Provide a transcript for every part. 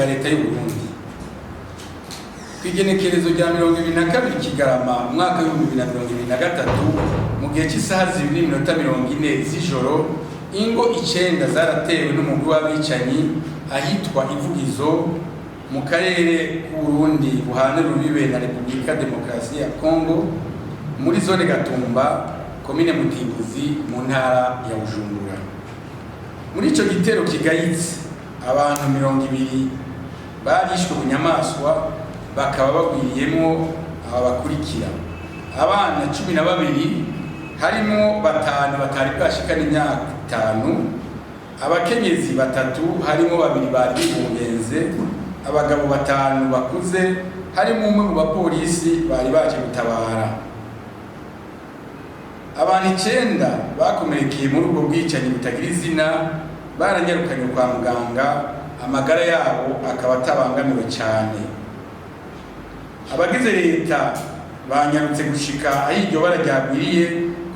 leta y'u Burundi. Kwigenekerezo rya 22 Kigarama umwaka wa 2023 mu gihe cy'isaha 2:40 z'ijoro ingo 9 zaratewe n'umugwi w'abicanyi ahitwa Ivugizo mu karere k'u Burundi buhana rubibe na Republika Demokarasi ya Kongo muri zone Gatumba komine Mutimbuzi mu ntara ya Bujumbura. Muri ico gitero kigayitse abantu 200 barishwe bunyamaswa bakaba bagwiriyemo aba bakurikira: abana 12 harimo 5 batari bashikana imyaka 5, abakenyezi 3 harimo 2 bari bibungenze, abagabo 5 bakuze harimo umwe mu bapolisi bari baje gutabara. Abantu 9 bakomerekeye muri ubwo bwicanyi butagira izina baranyarukanye kwa muganga, amagara yabo akaba atabangamiwe cyane. Abagize leta banyarutse gushika aho iryo bara ryagwiriye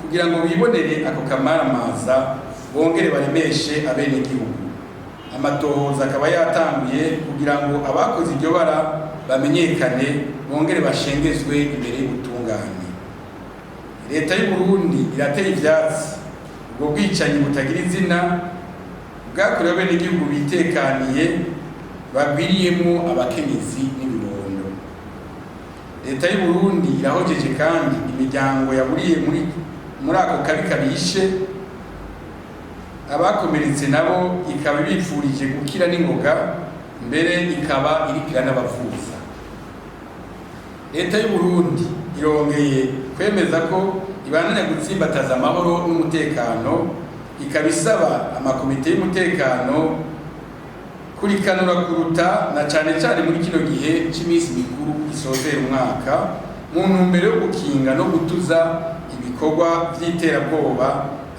kugira ngo bibonere ako kamaramaza bongere baremeshe abenegihugu. Amatohoza akaba yatanguye kugira ngo abakoze iryo bara bamenyekane bongere bashengezwe imbere y'ubutungane. Leta y'u Burundi irateye ivyatsi ubwo bwicanyi butagira izina bwakorewe abenegihugu bitekaniye bagwiriyemo abakenyezi n'ibibondo. Leta y'u Burundi irahojeje kandi imiryango yaburiye muri ako kabi kabishe, abakomeretse nabo ikaba bifurije gukira n'ingoga, mbere ikaba irikira n'abavuza. Leta y'u Burundi irongeye kwemeza ko ibandanya gutsimbataza amahoro n'umutekano, ikaba isaba amakomite y'umutekano kurikanura kuruta na cane muri kino gihe c'imisi mikuru isozera umwaka mu ntumbero yo gukinga no gutuza ibikorwa vy'iterabwoba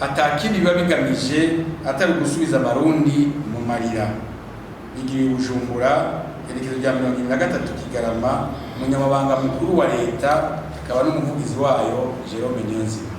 atakindi biba bigamije atari gusubiza abarundi mu marira. Bigiriye Bujumbura, igenekerezo rya 23 Kigarama, umunyamabanga mukuru wa leta akaba n'umuvugizi wayo Jerome Niyonzima.